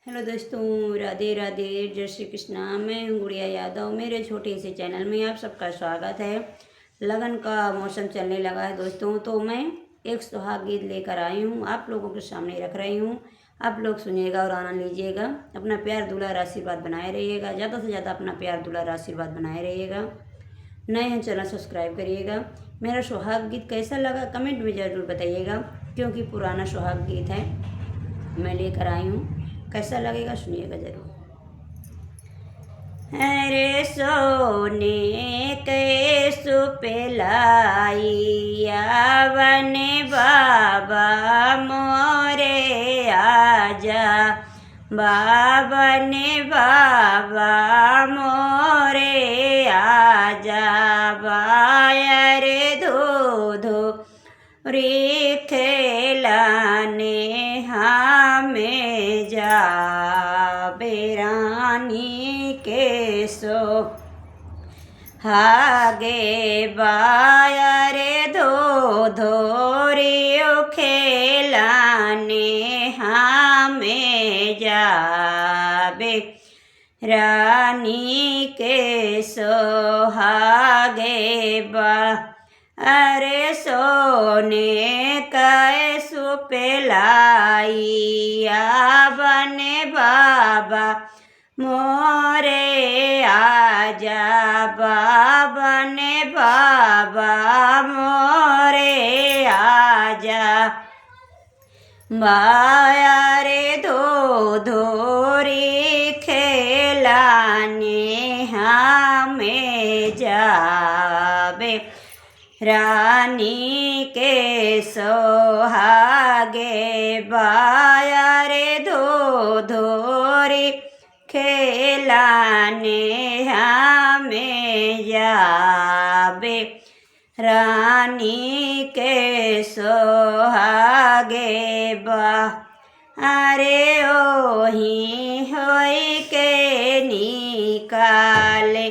Hello दोस्तों, राधे राधे, जय श्री कृष्णा। मैं हूँ गुड़िया यादव। मेरे छोटे से चैनल में आप सबका स्वागत है। लगन का मौसम चलने लगा है दोस्तों, तो मैं एक सुहाग गीत लेकर आई हूँ, आप लोगों के सामने रख रही हूँ। आप लोग सुनिएगा और आनंद लीजिएगा। अपना प्यार दुलार आशीर्वाद बनाए रहिएगा, ज़्यादा से ज़्यादा अपना प्यार दुलार आशीर्वाद बनाए रहिएगा। नए हैं चैनल सब्सक्राइब करिएगा। मेरा सुहाग गीत कैसा लगा कमेंट में ज़रूर बताइएगा, क्योंकि पुराना सुहाग गीत है, मैं लेकर आई हूँ। कैसा लगेगा सुनिएगा जरूर। अरे सोने के सुपेलाइया बने बाबा मोरे आजा, बाबा ने बाबा मोरे आजा, बायर धो धो रे खेलाने हमें जा बेरानी के सो हागे बायरे धो धो रे खेलाने हमें जाबे रानी के सोहागे बा। अरे सोने का सुपेलाइया बने बाबा मोरे आजा, बाबा ने बाबा मोरे आजा, बाया रे धो धोरी खेलाने हमें जाबे रानी के सोहागे, बाया रे धो धोरी खेलाने हमें जाबे रानी के सोहागे बा। अरे ओही होई के निकाले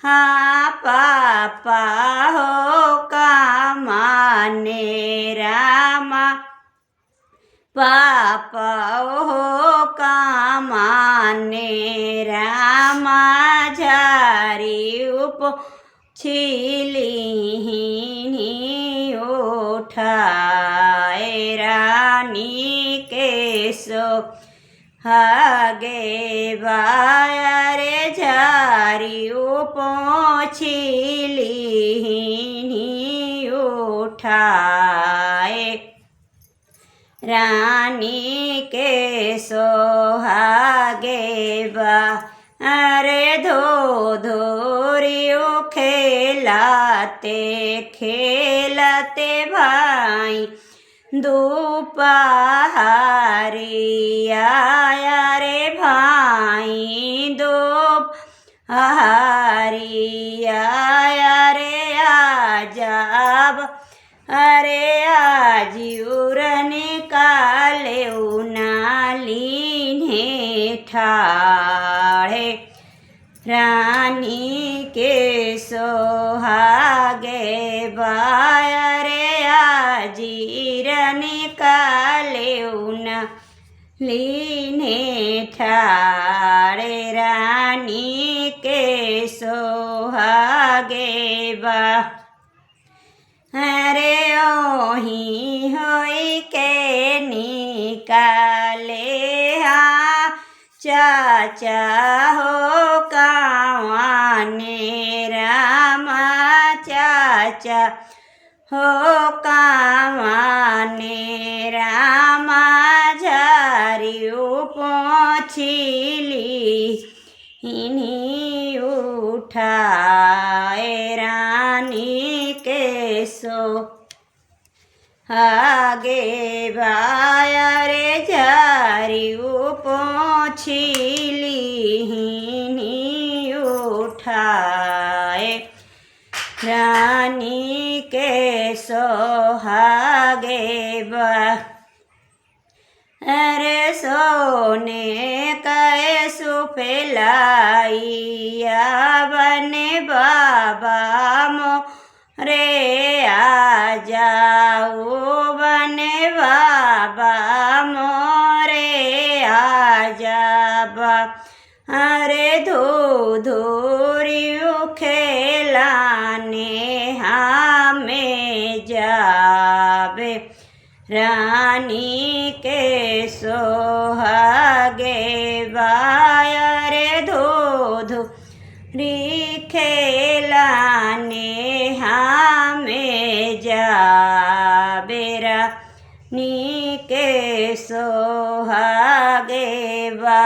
हाँ पापा हो कामाने रामा, पापा हो कामाने रामा, झारी उप छिली उठाए रानी के सो हागे बायरे झारी पोछिली उठाए रानी के सोहागे बा। अरे धो धोरियो खेलाते खेलते भाई दोपहरिया, रे भाई दोपहरिया, रे आजाब, अरे आज उरने काले उनाली ठाड़े रानी के सोहागे बायरे आजीरन काले उना लीने ठाड़े रानी के सोहागे बा। अरे ओही होई के निकाले हाँ चाचा हो कावाने रामा, चाचा हो कावाने रामा, झारी पोछिली इन्हीं उठाए रानी के सो आगे बायरे झारी पोछिली उठाए रानी के सोहागे बा। अरे सोने का सुपेलाइया बने बाबा मोरे आजा, ओ बने बाबा मोरे आजा, बा अरे धो धोरियो खेलाने हमें जावे रानी के सोहागे बाया रे धो धो री खेलाने हमें जावे रानी के सोहागे बा।